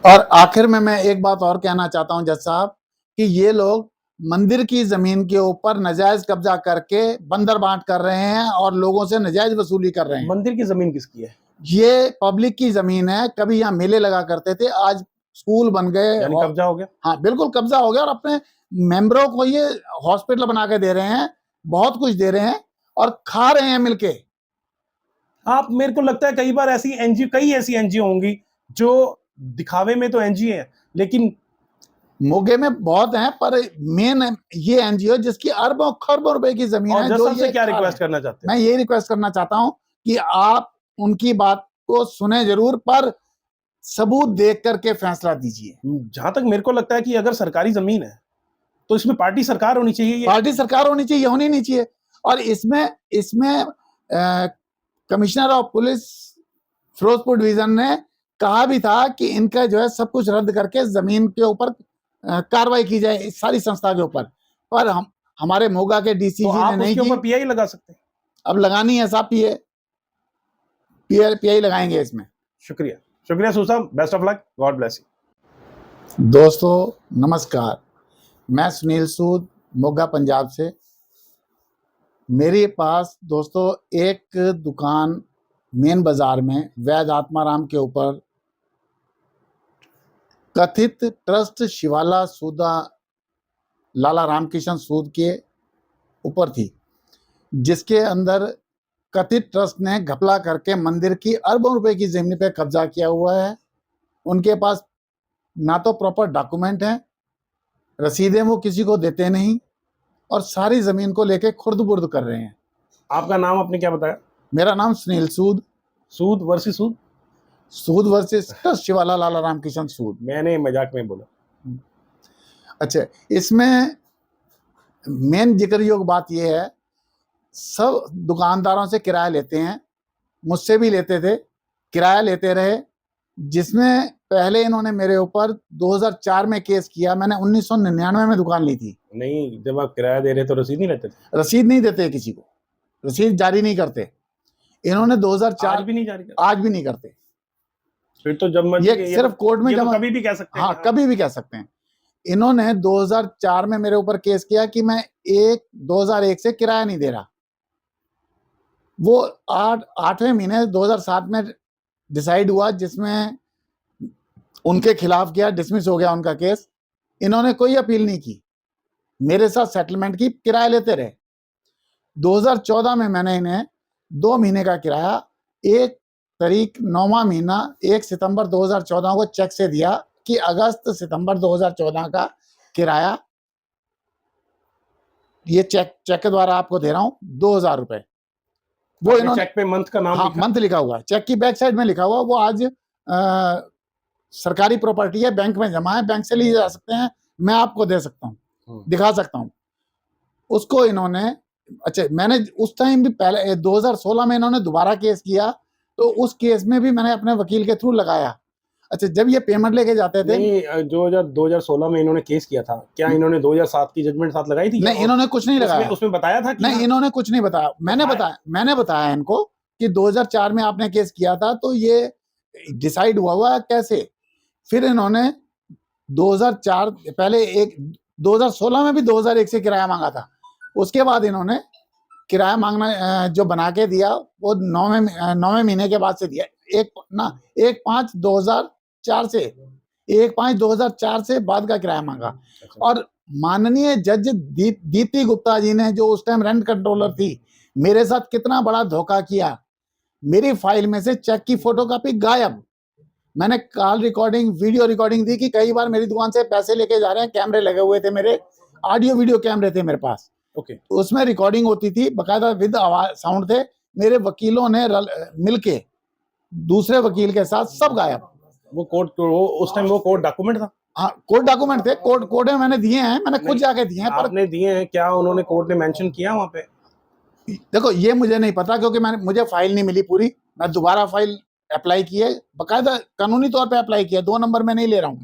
और आखिर में मैं एक बात और कहना चाहता हूं जज साहब कि ये लोग मंदिर की जमीन के ऊपर नाजायज कब्जा करके बंदर बांट कर रहे हैं और लोगों से नाजायज वसूली कर रहे हैं। मंदिर की जमीन किसकी है? ये पब्लिक की जमीन है। कभी यहाँ मेले लगा करते थे, आज स्कूल बन गए, यानी कब्जा हो गया। हाँ बिल्कुल कब्जा हो गया और अपने मेंबरों को ये हॉस्पिटल बना के दे रहे हैं, बहुत कुछ दे रहे हैं और खा रहे हैं मिलके। आप, मेरे को लगता है कई बार ऐसी एनजीओ, कई ऐसी एनजीओ होंगी जो दिखावे में तो एनजीओ है लेकिन मोगे में बहुत हैं, पर मेन ये एनजीओ जिसकी अरबों खरबों रुपए की जमीन है। जो ये क्या रिक्वेस्ट करना चाहते हैं? मैं ये रिक्वेस्ट करना चाहता हूं कि आप उनकी बात को सुने जरूर, पर सबूत देख करके फैसला दीजिए। जहां तक मेरे को लगता है कि अगर सरकारी जमीन है तो इसमें पार्टी सरकार होनी चाहिए। पार्टी सरकार होनी चाहिए, होनी नहीं चाहिए। और इसमें commissioner of police Firozpur division ने कहा भी था कि इनका जो है सब कुछ रद्द करके जमीन के ऊपर कार्रवाई की जाए इस सारी संस्था के ऊपर, पर हमारे मोगा के डीसी जी ने नहीं की। पीआई लगा सकते हैं? अब लगानी है साहब, पीआई लगाएंगे इसमें। शुक्रिया, शुक्रिया Susam, best of luck, God bless you. दोस्तों नमस्कार, मैं सुनील सूद मोगा पंजाब से। मेरे पास दोस्तों एक दुकान मेन बाजार में वैद आत्माराम के ऊपर कथित ट्रस्ट शिवाला सूदा लाला रामकिशन सूद के ऊपर थी, जिसके अंदर कथित ट्रस्ट ने घपला करके मंदिर की अरबों रुपए की जमीन पे कब्जा किया हुआ है। उनके पास ना तो प्रॉपर डॉक्यूमेंट है, रसीदें वो किसी को देते नहीं और सारी जमीन को लेके खुर्द-बुर्द कर रहे हैं। आपका नाम आपने क्या बताया? मेरा नाम सुनील सूद। सूद वर्सेस सूद? सूद वर्सेस ट्रस्ट शिवाला लाला रामकिशन सूद। मैंने मजाक में बोला। अच्छा, इसमें मेन जिक्र योग बात यह है, सब दुकानदारों से किराया लेते हैं, मुझसे भी लेते थे, किराया लेते रहे, जिसमें पहले इन्होंने मेरे ऊपर 2004 में केस किया। मैंने 1999 में दुकान ली थी। नहीं, जब आप किराया दे रहे तो रसीद नहीं लेते थे? रसीद नहीं देते किसी को, रसीद जारी नहीं करते। इन्होंने 2004 आज भी नहीं जारी करते? आज भी नहीं करते। फिर तो जब ये सिर्फ कोर्ट में जमा, कभी भी कह सकते हैं। हाँ कभी भी कह सकते हैं। इन्होंने 2004 में मेरे ऊपर केस किया कि मैं 2001 से किराया नहीं दे रहा। वो 8वें महीने 2007 में डिसाइड हुआ, जिसमें उनके खिलाफ किया, डिसमिस हो गया उनका केस। इन्होंने कोई अपील नहीं की, मेरे साथ सेटलमेंट की, किराया लेते रहे। 2014 में मैंने इन्हें 2 महीने का किराया 1 तारीख 9वां महीना 1 सितंबर 2014 को चेक से दिया कि अगस्त सितंबर 2014 का किराया, ये चेक के द्वारा आपको दे रहा हूं 2000 रुपए। वो इन्होंने चेक पे मंथ का नाम, हाँ मंथ लिखा हुआ है, चेक की बैक साइड में लिखा हुआ। वो आज सरकारी प्रॉपर्टी है, बैंक में जमा है, बैंक से लिए जा सकते हैं, मैं आपको दे सकता हूँ, दिखा सकता हूँ उसको। इन्होंने, अच्छा मैंने उस टाइम भी पहले 2016 में इन्होंने दोबारा केस किया, तो उस केस में भी मैंने अपने वकील के थ्रू लगाया। अच्छा, जब ये पेमेंट लेके जाते थे, नहीं, 2016 में इन्होंने केस किया था, क्या इन्होंने 2007 की जजमेंट साथ लगाई थी? नहीं, इन्होंने कुछ नहीं लगाया। उसमें बताया था कि नहीं, इन्होंने कुछ नहीं बताया। मैंने बताया इनको कि 2004 में आपने केस किया था, तो ये डिसाइड हुआ कैसे। फिर इन्होंने 2004 पहले 2016 में भी 2001 से किराया मांगा था। उसके बाद इन्होंने किराया मांगना जो बना के दिया वो 9वें महीने के बाद से दिया। 1/5/2004 से 1/5/2004 से बाद का किराया मांगा। और माननीय जज दीप्ति गुप्ता जी ने, जो उस टाइम रेंट कंट्रोलर थी, मेरे साथ कितना बड़ा धोखा किया। मेरी फाइल में से चेक की फोटोकॉपी गायब। मैंने कॉल रिकॉर्डिंग, वीडियो रिकॉर्डिंग दी कि कई बार मेरी दुकान से पैसे लेके जा रहे हैं, कैमरे लगे हुए थे, मेरे ऑडियो वीडियो कैमरे थे मेरे पास। ओके, उसमें रिकॉर्डिंग होती थी, बकायदा विद आवाज साउंड थे। मेरे वकीलों ने मिलके दूसरे वकील के साथ सब गायब। वो कोर्ट, उस टाइम वो कोर्ट डॉक्यूमेंट था? हाँ, कोर्ट डॉक्यूमेंट थे, कोर्ट में मैंने दिए हैं, मैंने खुद जाके दिए हैं। पर आपने दिए हैं क्या? उन्होंने कोर्ट ने मेंशन किया वहां पे? देखो, ये मुझे नहीं पता, क्योंकि मुझे फाइल नहीं मिली पूरी। मैं दोबारा फाइल अप्लाई की है, बकायदा कानूनी तौर पे अप्लाई किया। 2 नंबर में नहीं ले रहा हूं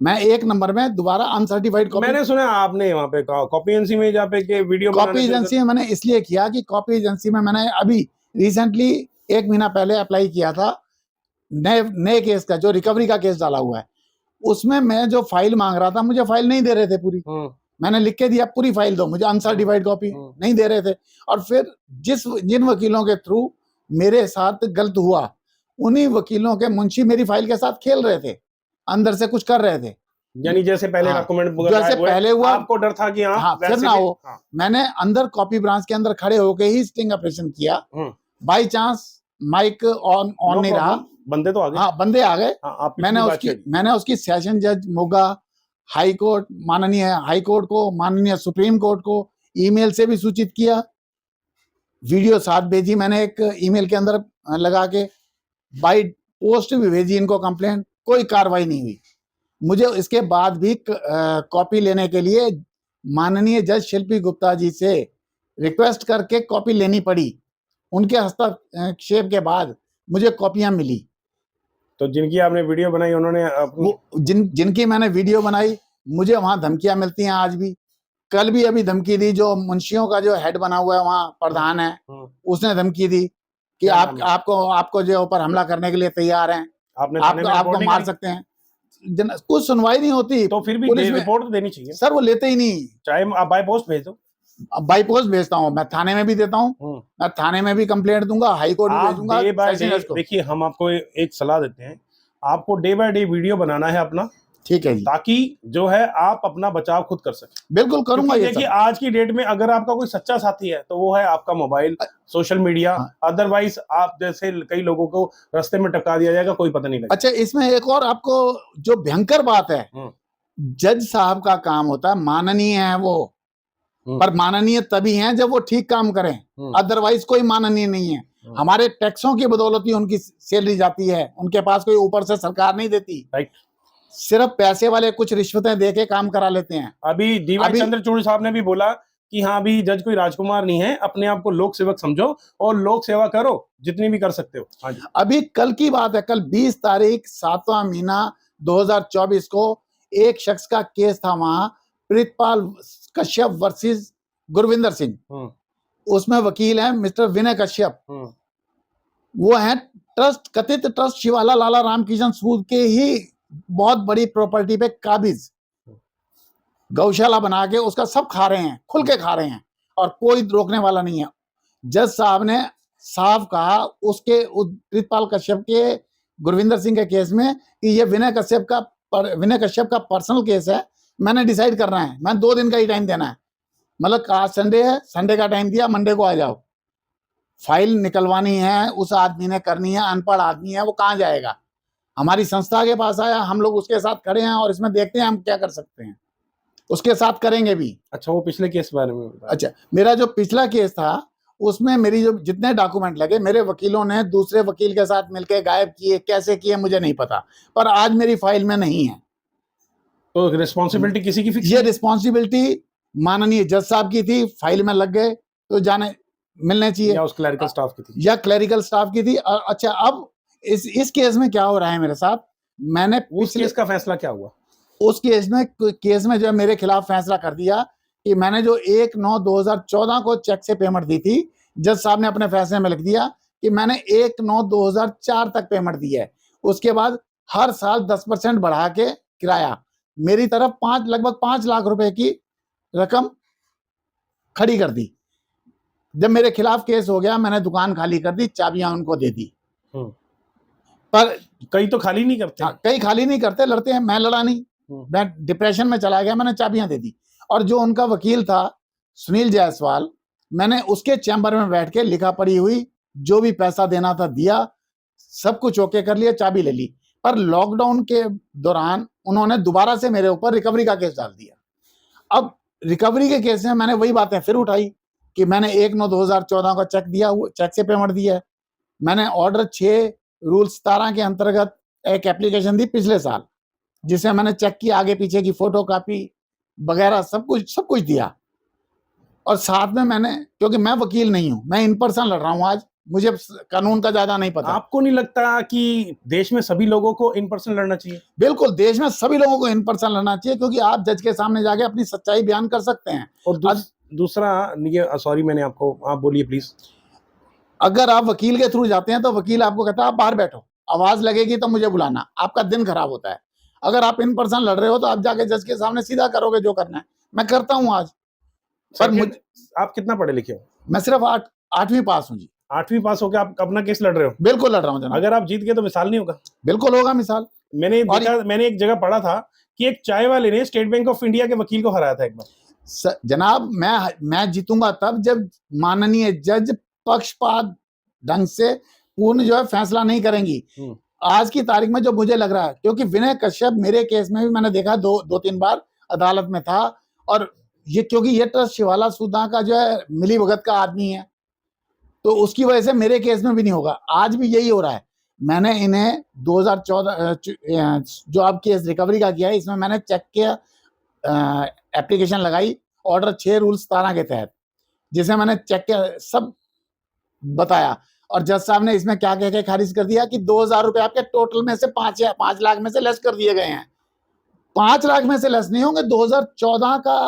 मैं 1 नंबर में दोबारा अनसर्टिफाइड कॉपी। मैंने सुना आपने वहां पे कॉपी एजेंसी में जहाँ पे के वीडियो कॉपी एजेंसी में मैंने इसलिए किया कि कॉपी एजेंसी में मैंने अभी रिसेंटली 1 महीना पहले अप्लाई किया था। नए नए केस का, जो रिकवरी का केस डाला हुआ है, उसमें मैं जो फाइल मांग रहा था, मुझे फाइल नहीं दे रहे थे पूरी। मैंने लिख के दिया पूरी फाइल दो मुझे, अनसर्टिफाइड कॉपी नहीं दे रहे थे। और फिर जिन वकीलों के थ्रू मेरे साथ गलत हुआ, उन्हीं वकीलों के मुंशी मेरी फाइल के साथ खेल रहे थे, अंदर से कुछ कर रहे थे। यानी जैसे पहले हाँ, डॉक्यूमेंट जैसे पहले हुआ, आपको डर था कि हाँ, फिर ना हो। हाँ। मैंने अंदर कॉपी ब्रांच के अंदर खड़े होके ही स्टिंग ऑपरेशन किया। बाई चांस माइक ऑन नहीं रहा, बंदे तो आ गए। हाँ, बंदे आ गए। हाँ, मैंने उसकी सेशन जज मोगा, हाई कोर्ट, माननीय हाई कोर्ट को, माननीय सुप्रीम कोर्ट को ईमेल से भी सूचित किया, वीडियो साथ भेजी मैंने एक ईमेल के अंदर लगा के, बाई पोस्ट भी भेजी इनको कंप्लेंट, कोई कार्रवाई नहीं हुई। मुझे इसके बाद भी कॉपी लेने के लिए माननीय जज शिल्पी गुप्ता जी से रिक्वेस्ट करके कॉपी लेनी पड़ी। उनके हस्तक्षेप के बाद मुझे कॉपियां मिली। तो जिनकी आपने वीडियो बनाई उन्होंने जिनकी मैंने वीडियो बनाई, मुझे वहां धमकियां मिलती हैं आज भी। कल भी अभी धमकी दी, जो मुंशियों का जो हेड बना हुआ है वहां प्रधान है, उसने धमकी दी कि आपको जो ऊपर हमला करने के लिए तैयार हैं, आपको मार सकते हैं। कुछ सुनवाई नहीं होती। तो फिर भी रिपोर्ट तो देनी चाहिए सर, वो लेते ही नहीं। चाहे आप बाय पोस्ट भेज दो। बाई पोस्ट भेजता हूँ, मैं थाने में भी देता हूँ, मैं थाने में भी कंप्लेंट दूंगा, हाई कोर्ट भी भेजूंगा। देखिए, हम आपको एक सलाह देते हैं, आपको डे बाय डे वीडियो बनाना है अपना, ठीक है जी, ताकि जो है आप अपना बचाव खुद कर सकें। बिल्कुल करूंगा। देखिए, आज की डेट में अगर आपका कोई सच्चा साथी है तो वो है आपका मोबाइल, सोशल मीडिया। अदरवाइज आप जैसे कई लोगों को रास्ते में टपका दिया जाएगा, कोई पता नहीं लगेगा। अच्छा, इसमें एक और आपको जो भयंकर बात है, जज साहब का काम होता है, माननीय है वो, पर माननीय तभी हैं जब वो ठीक काम करें, अदरवाइज कोई माननीय नहीं है। हमारे टैक्सों की बदौलत ही उनकी सैलरी जाती है, उनके पास कोई ऊपर से सरकार नहीं देती। सिर्फ पैसे वाले कुछ रिश्वतें देके काम करा लेते हैं। अभी डीवाई चंद्रचूड़ साहब ने भी बोला कि हाँ, अभी जज कोई राजकुमार नहीं है, अपने आप को लोक सेवक समझो और लोक सेवा करो जितनी भी कर सकते हो। हाँ जी। अभी कल की बात है, कल 20 तारीख 7वां महीना 2024 को एक शख्स का केस था वहां, प्रीतपाल कश्यप वर्सेस गुरविंदर सिंह। उसमें वकील है मिस्टर विनय कश्यप। वो है कथित ट्रस्ट शिवाला लाला रामकिशन सूद के ही बहुत बड़ी प्रॉपर्टी पे काबिज, गौशाला बना के उसका सब खा रहे हैं, खुल के खा रहे हैं, और कोई रोकने वाला नहीं है। जज साहब ने साफ कहा उसके प्रीतपाल कश्यप के गुरविंदर सिंह के केस में कि ये विनय कश्यप का पर्सनल केस है, मैंने डिसाइड करना है, मैं 2 दिन का ही टाइम देना है। मतलब आज संडे है, संडे का टाइम दिया, मंडे को आ जाओ, फाइल निकलवानी है, उस आदमी ने करनी है, अनपढ़ आदमी है, वो कहाँ जाएगा। हमारी संस्था के पास आया, हम लोग उसके साथ खड़े हैं और इसमें देखते हैं हम क्या कर सकते हैं, उसके साथ करेंगे भी। अच्छा, वो पिछले केस बारे में? अच्छा, मेरा जो पिछला केस था उसमें मेरी जो जितने डॉक्यूमेंट लगे, मेरे वकीलों ने दूसरे वकील के साथ मिलकर गायब किए, कैसे किए मुझे नहीं पता, पर आज मेरी फाइल में नहीं है। तो रिस्पॉन्सिबिलिटी किसी की फिक्स? ये रिस्पॉन्सिबिलिटी माननीय जज साहब की थी, फाइल में लग गए तो जाने मिलने चाहिए, या उस क्लरिकल स्टाफ की थी, या क्लरिकल स्टाफ की थी। अच्छा, अब इस केस में क्या हो रहा है मेरे साथ, मैंने उस केस का फैसला क्या हुआ? उस केस में जो मेरे खिलाफ फैसला कर दिया कि मैंने जो 1/9/2014 को चेक से पेमेंट दी थी, जज साहब ने अपने फैसले में लिख दिया कि मैंने 1/9/2004 तक पेमेंट दी है। उसके बाद हर साल 10% बढ़ा के किराया मेरी तरफ लगभग 5 लाख रुपए की रकम खड़ी कर दी। जब मेरे खिलाफ केस हो गया, मैंने दुकान खाली कर दी, चाबियां उनको दे दी। पर कई तो खाली नहीं करते। कई खाली नहीं करते, लड़ते हैं, मैं लड़ा नहीं, मैं डिप्रेशन में चला गया, मैंने चाबियां दे दी। और जो उनका वकील था सुनील जायसवाल, मैंने उसके चैम्बर में बैठ के लिखा पढ़ी हुई, जो भी पैसा देना था दिया, सब कुछ ओके कर लिया, चाबी ले ली। पर लॉकडाउन के दौरान उन्होंने दोबारा से मेरे ऊपर रिकवरी का केस डाल दिया। अब रिकवरी के केस में मैंने वही बातें फिर उठाई कि मैंने 1/9/2014 का चेक दिया, चेक से पेमेंट दी है। मैंने ऑर्डर 6 रूल 17 के अंतर्गत एक एप्लीकेशन दी पिछले साल, जिसमें मैंने चेक की आगे पीछे की फोटो कॉपी वगैरह सब कुछ दिया। और साथ में मैंने, क्योंकि मैं वकील नहीं हूं, मैं इन पर्सन लड़ रहा हूं, आज मुझे कानून का ज्यादा नहीं पता। आपको नहीं लगता कि देश में सभी लोगों को इन पर्सन लड़ना चाहिए? बिल्कुल, देश में सभी लोगों को इन पर्सन लड़ना चाहिए, क्योंकि आप जज के सामने जाके अपनी सच्चाई बयान कर सकते हैं। और दूसरा, सॉरी मैंने आपको, आप बोलिए प्लीज। अगर आप वकील के थ्रू जाते हैं तो वकील आपको कहता है आप बाहर बैठो, आवाज लगेगी तो मुझे बुलाना, आपका दिन खराब होता है। अगर आप इन पर्सन लड़ रहे हो तो आप जाके जज के सामने सीधा करोगे जो करना है। मैं करता हूं आज, पर आप कितना पढ़े लिखे हो? मैं सिर्फ 8वीं पास हूं जी। 8वीं पास होकर आप अपना केस लड़ रहे हो? बिल्कुल लड़ रहा हूं जनाब। अगर आप जीत गए तो मिसाल नहीं होगा? बिल्कुल होगा मिसाल। मैंने एक जगह पढ़ा था कि एक चाय वाले ने स्टेट बैंक ऑफ इंडिया के वकील को हराया था एक बार। जनाब मैं जीतूंगा तब जब माननीय जज पक्षपात ढंग से पूर्ण जो है फैसला नहीं करेंगी। आज की तारीख में जो मुझे लग रहा है, क्योंकि विनय कश्यप मेरे केस में भी मैंने देखा 2-3 बार अदालत में था, और ये क्योंकि ये ट्रस्ट शिवाला सूदा का जो है मिली भगत का आदमी है, तो उसकी वजह से मेरे केस में भी नहीं होगा। आज भी यही हो रहा है। मैंने इन्हें 2014 जो अब केस रिकवरी का किया है, इसमें मैंने चेक किया, एप्लीकेशन लगाई ऑर्डर 6 रूल 17 के तहत, जिसे मैंने चेक किया, सब बताया, और जज साहब ने इसमें क्या कह के खारिज कर दिया कि 2000 रुपए आपके टोटल में से 5 लाख में से लेस कर दिए गए हैं। 5 लाख में से लेस नहीं होंगे। 2014 का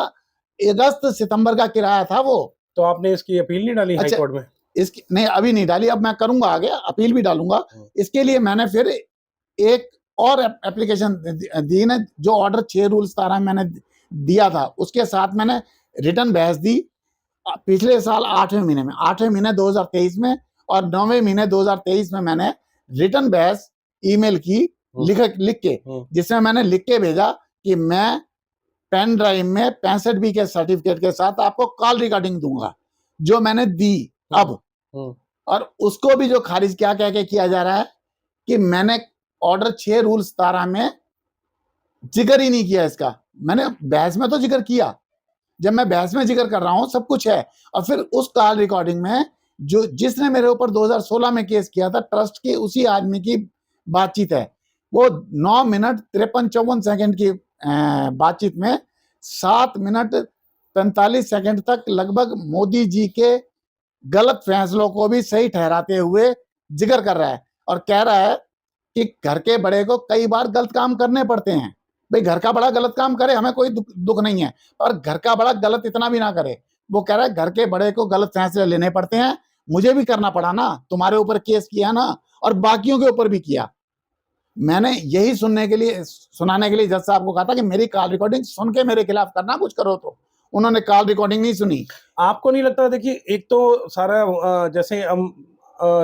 अगस्त सितंबर का किराया था वो। तो आपने इसकी अपील नहीं डाली हाई कोर्ट में? इसकी नहीं, अभी नहीं डाली, अब मैं करूंगा, आगे अपील भी डालूंगा। इसके लिए मैंने फिर एक और एप्लीकेशन दी ना, जो ऑर्डर 6 रूल 17 मैंने दिया था, उसके साथ मैंने रिटर्न बहस दी पिछले साल 8वें महीने 2023 में, और 9वें महीने 2023 में मैंने रिटर्न बहस ईमेल की लिख के, जिसमें मैंने लिख के भेजा कि मैं पेन ड्राइव में 65B के सर्टिफिकेट के साथ आपको कॉल रिकॉर्डिंग दूंगा, जो मैंने दी अब। और उसको भी जो खारिज क्या कह के किया जा रहा है कि मैंने ऑर्डर 6 रूल 17 में जिक्र ही नहीं किया इसका। मैंने बहस में तो जिक्र किया, जब मैं बहस में जिक्र कर रहा हूं सब कुछ है, और फिर उस कॉल रिकॉर्डिंग में जो जिसने मेरे ऊपर 2016 में केस किया था, ट्रस्ट के उसी आदमी की बातचीत है। वो 9 मिनट 53-54 सेकंड की बातचीत में 7 मिनट 45 सेकंड तक लगभग मोदी जी के गलत फैसलों को भी सही ठहराते हुए जिक्र कर रहा है, और कह रहा है कि घर के बड़े को कई बार गलत काम करने पड़ते हैं। भाई, घर का बड़ा गलत काम करे, हमें कोई दुख नहीं है, पर घर का बड़ा गलत इतना भी ना करे। वो कह रहा है घर के बड़े को गलत फैसले लेने पड़ते हैं, मुझे भी करना पड़ा ना, तुम्हारे ऊपर केस किया ना, और बाकियों के ऊपर भी किया। मैंने यही सुनाने के लिए जज साहब को कहा था कि मेरी कॉल रिकॉर्डिंग सुन के मेरे खिलाफ करना कुछ करो, तो उन्होंने कॉल रिकॉर्डिंग नहीं सुनी। आपको नहीं लगता? देखिए, एक तो सारा जैसे हम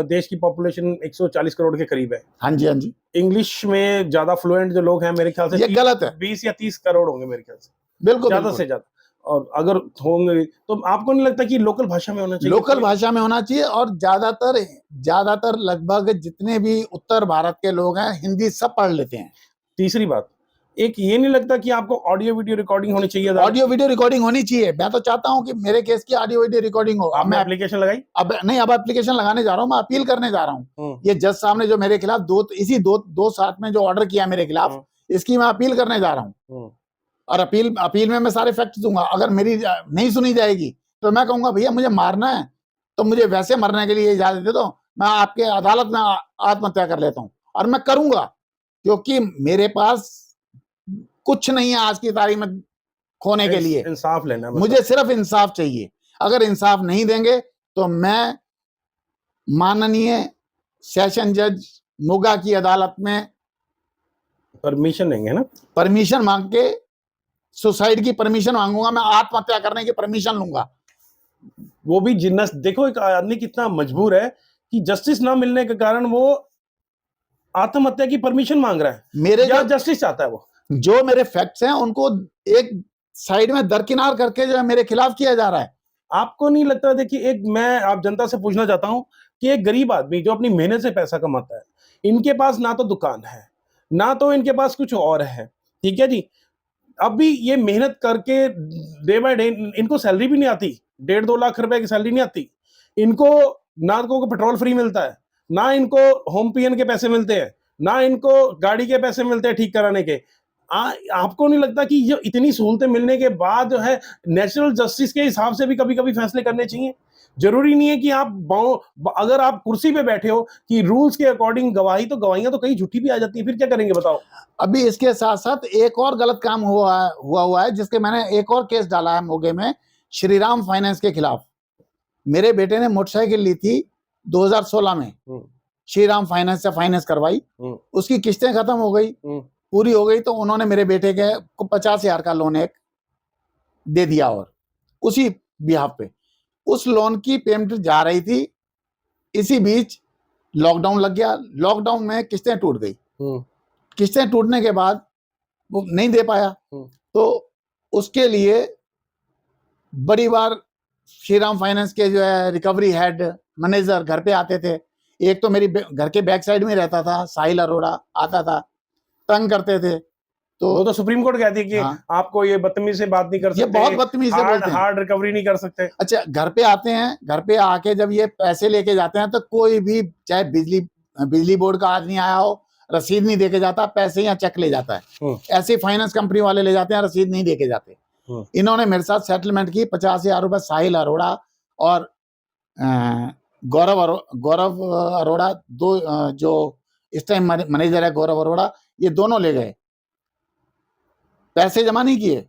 देश की पॉपुलेशन 140 करोड़ के करीब है। हाँ जी, हाँ जी। इंग्लिश में ज्यादा फ्लुएंट जो लोग हैं मेरे ख्याल से ये गलत है। 20 या 30 करोड़ होंगे मेरे ख्याल से, बिल्कुल ज्यादा से ज्यादा। और अगर होंगे तो आपको नहीं लगता कि लोकल भाषा में होना चाहिए? लोकल भाषा में होना चाहिए, और ज्यादातर लगभग जितने भी उत्तर भारत के लोग हैं हिंदी सब पढ़ लेते हैं। तीसरी बात, एक ये नहीं लगता कि आपको ऑडियो वीडियो रिकॉर्डिंग होनी चाहिए? ऑडियो वीडियो रिकॉर्डिंग होनी चाहिए। मैं तो चाहता हूं कि मेरे केस की ऑडियो वीडियो रिकॉर्डिंग हो। अब मैं एप्लीकेशन लगाई? अब नहीं, अब एप्लीकेशन लगाने जा रहा हूं, मैं अपील करने जा रहा हूं। ये जज साहब ने जो मेरे खिलाफ दो साथ में जो ऑर्डर किया मेरे खिलाफ, इसकी मैं अपील करने जा रहा हूं, और अपील में मैं सारे फैक्ट्स दूंगा। अगर मेरी नहीं सुनी जाएगी तो मैं कहूंगा भैया मुझे मारना है तो मुझे वैसे मरने के लिए इजाजत दे दो, मैं आपके अदालत में आत्महत्या कर लेता हूं, और मैं करूंगा, क्योंकि मेरे पास कुछ नहीं है आज की तारीख में खोने के लिए। इंसाफ लेना, मुझे सिर्फ इंसाफ चाहिए। अगर इंसाफ नहीं देंगे तो मैं माननीय सेशन जज मोगा की अदालत में परमिशन देंगे ना, परमिशन मांग के सुसाइड की परमिशन मांगूंगा, मैं आत्महत्या करने की परमिशन लूंगा। वो भी जिन्नस। देखो, एक आदमी कितना मजबूर है कि जस्टिस ना मिलने के कारण वो आत्महत्या की परमिशन मांग रहा है। मेरे जो जस्टिस चाहता है, वो जो मेरे फैक्ट्स हैं उनको एक साइड में दरकिनार करके जो है मेरे खिलाफ किया जा रहा है। आपको नहीं लगता? देखिए, मैं आप जनता से पूछना चाहता हूं कि एक गरीब आदमी जो अपनी मेहनत से पैसा कमाता है, इनके पास ना तो दुकान है, ना तो इनके पास कुछ और है, ठीक है जी। अब भी ये मेहनत करके डे बाय डे इनको सैलरी भी नहीं आती, 1.5-2 लाख रुपए की सैलरी नहीं आती इनको। ना को पेट्रोल फ्री मिलता है, ना इनको होम पीएन के पैसे मिलते हैं, ना इनको गाड़ी के पैसे मिलते हैं ठीक कराने के। आपको नहीं लगता कि ये इतनी सहूलतें मिलने के बाद जो है नेचुरल जस्टिस के हिसाब से भी कभी कभी फैसले करने चाहिए? जरूरी नहीं है कि अगर आप कुर्सी पे बैठे हो कि रूल्स के अकॉर्डिंग गवाहियां तो कहीं झूठी भी आ जाती है, फिर क्या करेंगे बताओ? अभी इसके साथ साथ एक और गलत काम हुआ है, जिसके मैंने एक और केस डाला है मोगे में, श्रीराम फाइनेंस के खिलाफ। मेरे बेटे ने मोटरसाइकिल ली थी 2016 में, श्रीराम फाइनेंस से फाइनेंस करवाई, उसकी किस्तें खत्म हो गई, पूरी हो गई, तो उन्होंने मेरे बेटे के को 50,000 का लोन एक दे दिया। और उसी बिहाफ पे उस लोन की पेमेंट जा रही थी, इसी बीच लॉकडाउन लग गया। लॉकडाउन में किस्तें टूट गई। किस्तें टूटने के बाद वो नहीं दे पाया, तो उसके लिए बड़ी बार श्रीराम फाइनेंस के जो है रिकवरी हेड मैनेजर घर पे आते थे। एक तो मेरी घर के बैक साइड में रहता था, साहिल अरोड़ा आता था, तंग करते थे। तो वो तो सुप्रीम कोर्ट कहती है कि हाँ, आपको ये बदतमीजी से बात नहीं कर सकते, ये बहुत बदतमीजी से बोलते हैं, हार्ड रिकवरी नहीं कर सकते। अच्छा, घर पे आते हैं, घर पे आके जब ये पैसे लेके जाते हैं तो कोई भी, चाहे बिजली बोर्ड का आदमी आया हो, रसीद नहीं देके जाता, पैसे या चेक ले जाता है। ऐसे फाइनेंस कंपनी वाले ले जाते हैं, रसीद नहीं देके जाते। इन्होंने मेरे साथ सेटलमेंट की 50,000 रुपए, साहिल अरोड़ा और गौरव अरोड़ा, दो जो इस टाइम मैनेजर है गौरव अरोड़ा, ये दोनों ले गए, पैसे जमा नहीं किए,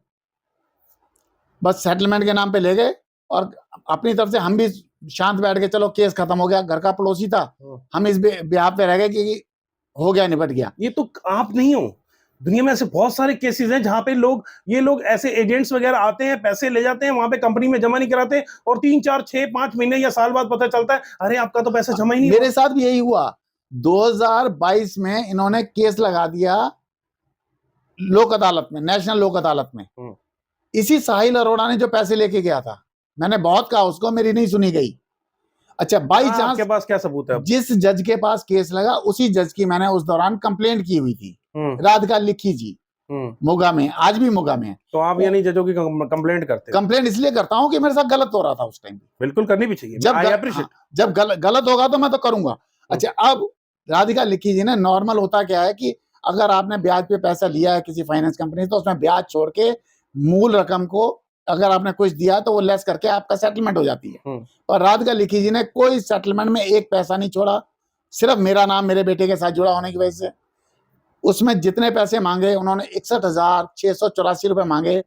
बस सेटलमेंट के नाम पे ले गए। और अपनी तरफ से हम भी शांत बैठ के, चलो केस खत्म हो गया, घर का पड़ोसी था, हम इस बिहाफ पे रह गए कि हो गया, निपट गया। ये तो आप नहीं हो, दुनिया में ऐसे बहुत सारे केसेस हैं जहां पे ये लोग ऐसे एजेंट्स वगैरह आते हैं, पैसे ले जाते हैं, वहां पे कंपनी में जमा नहीं कराते, और 3, 4, 6, 5 महीने या साल बाद पता चलता है अरे आपका तो पैसा जमा ही नहीं। मेरे साथ भी यही हुआ। 2022 में इन्होंने केस लगा दिया लोक अदालत में, नेशनल लोक अदालत में। इसी साहिल अरोड़ा ने जो पैसे लेके गया था, मैंने बहुत कहा उसको, मेरी नहीं सुनी गई। अच्छा, बाई चांस आपके पास क्या सबूत है? जिस जज के पास केस लगा, उसी जज की मैंने उस दौरान कंप्लेंट की हुई थी, राधिका लिखी जी, मोगा में, आज भी मोगा में। तो आप यानी जजों की कंप्लेंट करते हैं? कंप्लेंट इसलिए करता हूं कि मेरे साथ गलत हो रहा था उस टाइम। बिल्कुल करनी भी चाहिए, जब गलत होगा तो मैं तो करूंगा। अच्छा, अब राधिका लिखी जी ने, नॉर्मल होता क्या है कि अगर आपने ब्याज पे पैसा लिया है किसी फाइनेंस कंपनी, तो उसमें ब्याज छोड़ के मूल रकम को अगर आपने कुछ दिया तो वो लेस करके आपका सेटलमेंट हो जाती है। पर राधिका लिखी जी ने कोई सेटलमेंट में एक पैसा नहीं छोड़ा, सिर्फ मेरा नाम मेरे बेटे के साथ जुड़ा होने की वजह से उसमें जितने पैसे मांगे उन्होंने 61,684 रुपए मांगे,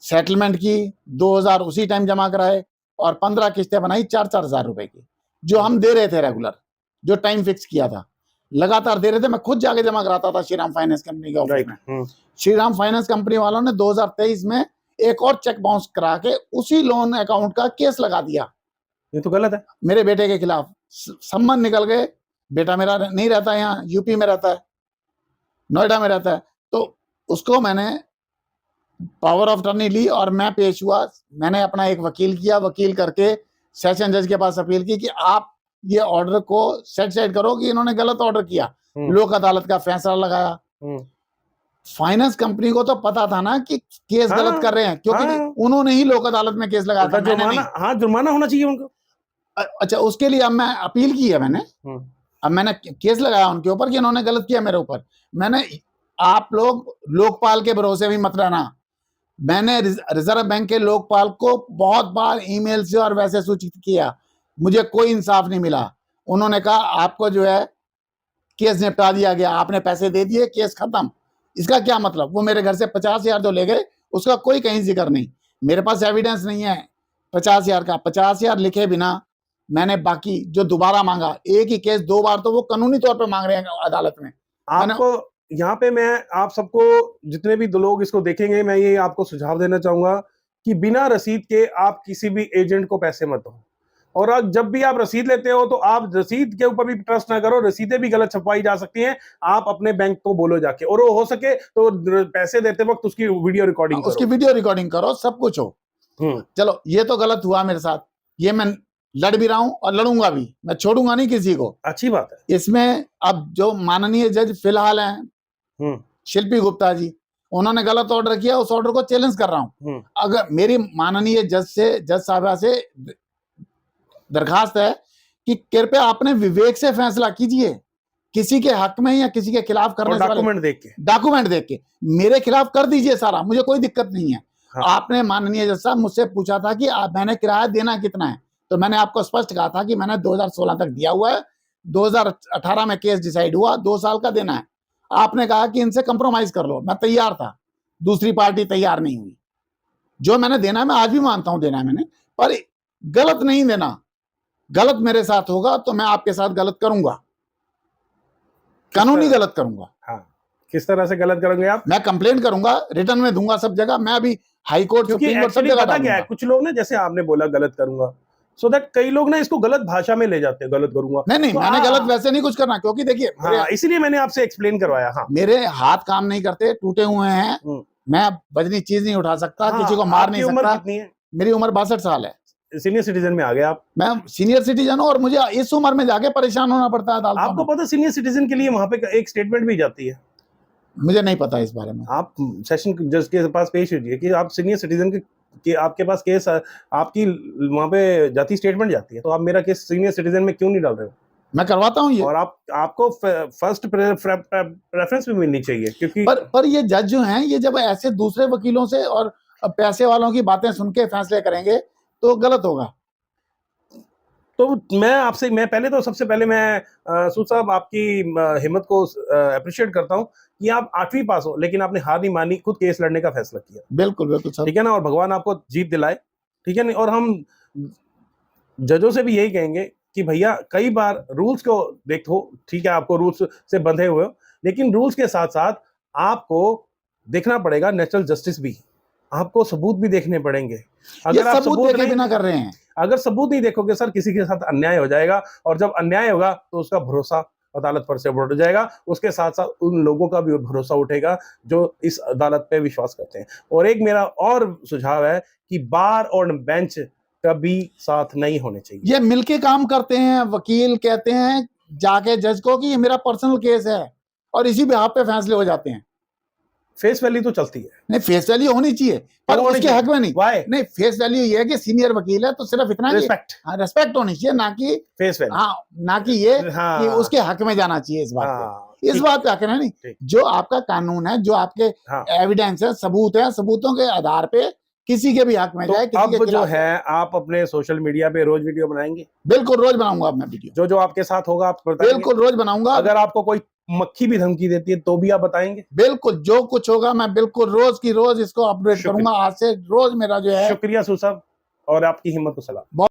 सेटलमेंट की 2,000 उसी टाइम जमा कराए, और 15 किस्तें बनाई 4-4 हजार रुपए की, जो हम दे रहे थे रेगुलर, जो टाइम फिक्स किया था, लगातार दे रहे थे। मैं खुद जाके जमा कराता था श्रीराम फाइनेंस कंपनी के ऑफिस में। श्रीराम फाइनेंस कंपनी वालों ने 2023 में एक और चेक बाउंस करा के उसी लोन अकाउंट का केस लगा दिया। ये तो गलत है, मेरे बेटे के खिलाफ। संबंध निकल गए, बेटा मेरा नहीं रहता यहाँ, यूपी में रहता है, नोएडा में रहता है। तो उसको मैंने पावर ऑफ टर्नी ली और मैं पेश हुआ। मैंने अपना एक वकील किया, वकील करके सेशन जज के पास अपील की कि आप ये ऑर्डर को सेटिस्फाइड करो कि इन्होंने गलत ऑर्डर किया। लोक अदालत का फैसला लगाया। फाइनेंस कंपनी को तो पता था ना कि केस गलत कर रहे हैं, क्योंकि उन्होंने ही लोक अदालत में केस लगाया था, मैंने नहीं। जुर्माना होना चाहिए उनको। अच्छा, उसके लिए अब मैं अपील की है मैंने, अब मैंने केस लगाया उनके ऊपर कि इन्होंने गलत किया मेरे ऊपर। मैंने, आप लोग लोकपाल के भरोसे भी मत रहना। मैंने रिजर्व बैंक के लोकपाल को बहुत बार ईमेल से और वैसे सूचित किया, मुझे कोई इंसाफ नहीं मिला। उन्होंने कहा आपको जो है केस निपटा दिया गया, आपने पैसे दे दिए, केस खत्म। इसका क्या मतलब? वो मेरे घर से 50,000 जो ले गए उसका कोई कहीं जिक्र नहीं, मेरे पास एविडेंस नहीं है 50,000 का। 50,000 लिखे बिना मैंने बाकी जो दोबारा मांगा, एक ही केस 2 बार, तो वो कानूनी तौर पे मांग रहे हैं अदालत में। आपको यहाँ पे मैं आप सबको, जितने भी लोग इसको देखेंगे, मैं ये आपको सुझाव देना चाहूंगा कि बिना रसीद के आप किसी भी एजेंट को पैसे मत दो। और जब भी आप रसीद लेते हो तो आप रसीद के ऊपर भी ट्रस्ट ना करो, रसीदें भी गलत छपवाई जा सकती हैं। आप अपने बैंक को बोलो जाके, और वो हो सके तो पैसे देते वक्त उसकी वीडियो रिकॉर्डिंग करो, उसकी वीडियो रिकॉर्डिंग करो, सब कुछ हो। चलो, ये तो गलत हुआ मेरे साथ, ये मैं लड़ भी रहा हूं और लड़ूंगा भी, मैं छोड़ूंगा नहीं किसी को। अच्छी बात है। इसमें अब जो माननीय जज फिलहाल हैं शिल्पी गुप्ता जी, उन्होंने गलत ऑर्डर किया, उस ऑर्डर को चैलेंज कर रहा हूं। अगर मेरी माननीय जज साहबा से दरखास्त है कि कृपया आपने विवेक से फैसला कीजिए, किसी के हक में या किसी के खिलाफ करने से डॉक्यूमेंट देख के मेरे खिलाफ कर दीजिए सारा, मुझे कोई दिक्कत नहीं है। हाँ। आपने माननीय जज साहब मुझसे पूछा था कि मैंने किराया देना कितना है, तो मैंने आपको स्पष्ट कहा था कि मैंने 2016 तक दिया हुआ है, 2018 में केस डिसाइड हुआ, 2 साल का देना है। आपने कहा कि इनसे कंप्रोमाइज कर लो, मैं तैयार था, दूसरी पार्टी तैयार नहीं हुई। जो मैंने देना है, मैं आज भी मानता हूं देना है मैंने, पर गलत नहीं देना। गलत मेरे साथ होगा तो मैं आपके साथ गलत करूंगा। कानूनी गलत करूंगा। हाँ, किस तरह से गलत करेंगे आप? मैं कंप्लेंट करूंगा, रिटर्न में दूंगा सब जगह। मैं अभी हाई कोर्ट, क्योंकि सुप्रीम कोर्ट सब एक्चुअली जगह पता क्या है, डालूंगा। कुछ लोग ना, जैसे आपने बोला गलत करूंगा, सो दैट कई लोग ना इसको गलत भाषा में ले जाते हैं, गलत करूंगा। नहीं, तो मैंने गलत वैसे नहीं कुछ करना, क्योंकि देखिए हाँ, इसीलिए मैंने आपसे एक्सप्लेन करवाया। हाँ, मेरे हाथ काम नहीं करते, टूटे हुए हैं, मैं वजनी चीज नहीं उठा सकता, हाँ, किसी को मार आपकी नहीं उम्र सकता। कितनी है? मेरी उम्र 62 साल है। सीनियर सिटीजन में आ गए आप। मैं सीनियर सिटीजन हूँ और मुझे इस उम्र में जाके परेशान होना पड़ता है अदालतों आपको में। पता सीनियर सिटीजन के लिए वहां पे एक स्टेटमेंट भी जाती है। मुझे नहीं पता इस बारे में। आप सेशन जज के पास पेश कीजिए कि आप सीनियर सिटीजन के आपके पास केस, आपकी वहां पे जाती, स्टेटमेंट जाती है, तो आप मेरा केस सीनियर सिटीजन में क्यों नहीं डाल रहे हो? मैं करवाता हूँ ये। और आपको फर्स्ट प्रेफरेंस भी मिलनी चाहिए, क्योंकि पर ये जज जो हैं, ये जब ऐसे दूसरे वकीलों से और पैसे वालों की बातें सुन के फैसले करेंगे तो गलत होगा। तो मैं पहले तो सबसे पहले मैं सूद साहब आपकी हिम्मत को अप्रिशिएट करता हूँ कि आप 8वीं पास हो, लेकिन आपने हार नहीं मानी, खुद केस लड़ने का फैसला किया। बिल्कुल बिल्कुल सर। ठीक है ना, और भगवान आपको जीत दिलाए। ठीक है ना, और हम जजों से भी यही कहेंगे कि भैया कई बार रूल्स को देखो, ठीक है, आपको रूल्स से बंधे हुए हो, लेकिन रूल्स के साथ साथ आपको देखना पड़ेगा नेचुरल जस्टिस भी, आपको सबूत भी देखने पड़ेंगे। ये सबूत देखे बिना कर रहे हैं। अगर सबूत नहीं देखोगे सर, किसी के साथ अन्याय हो जाएगा, और जब अन्याय होगा तो उसका भरोसा अदालत पर से उठ जाएगा, उसके साथ साथ उन लोगों का भी भरोसा उठेगा जो इस अदालत पे विश्वास करते हैं। और एक मेरा और सुझाव है कि बार और बेंच कभी साथ नहीं होने चाहिए। ये मिलके काम करते हैं। वकील कहते हैं जाके जज को कि ये मेरा पर्सनल केस है, और इसी बिहाफ पे फैसले हो जाते हैं। फेस वैल्यू तो चलती है। नहीं, फेस वैल्यू होनी चाहिए, पर होनी उसके चाहिए। हक में नहीं। Why? नहीं, फेस वैल्यू ये है कि सीनियर वकील है तो सिर्फ इतना कि रिस्पेक्ट, हाँ, रेस्पेक्ट होनी चाहिए, ना कि फेस वैल्यू। हाँ, ना कि ये हाँ, कि उसके हक में जाना चाहिए। इस बात हाँ, पे, इस बात पे हक है नहीं। ठीक। जो आपका कानून है, जो आपके हाँ। एविडेंस है, सबूत है, सबूतों के आधार पे किसी के भी हक में तो जाए, किसी के अब जो खिलाफ है आप अपने सोशल मीडिया पे रोज वीडियो बनाएंगे? बिल्कुल रोज बनाऊंगा मैं वीडियो। जो आपके साथ होगा आप बताएंगे? बिल्कुल रोज बनाऊंगा। अगर आपको कोई मक्खी भी धमकी देती है तो भी आप बताएंगे? बिल्कुल, जो कुछ होगा मैं बिल्कुल रोज की रोज इसको अपडेट शुक्रिया। करूंगा। आज से रोज मेरा जो है। शुक्रिया सूद साहब, और आपकी हिम्मत को सलाम।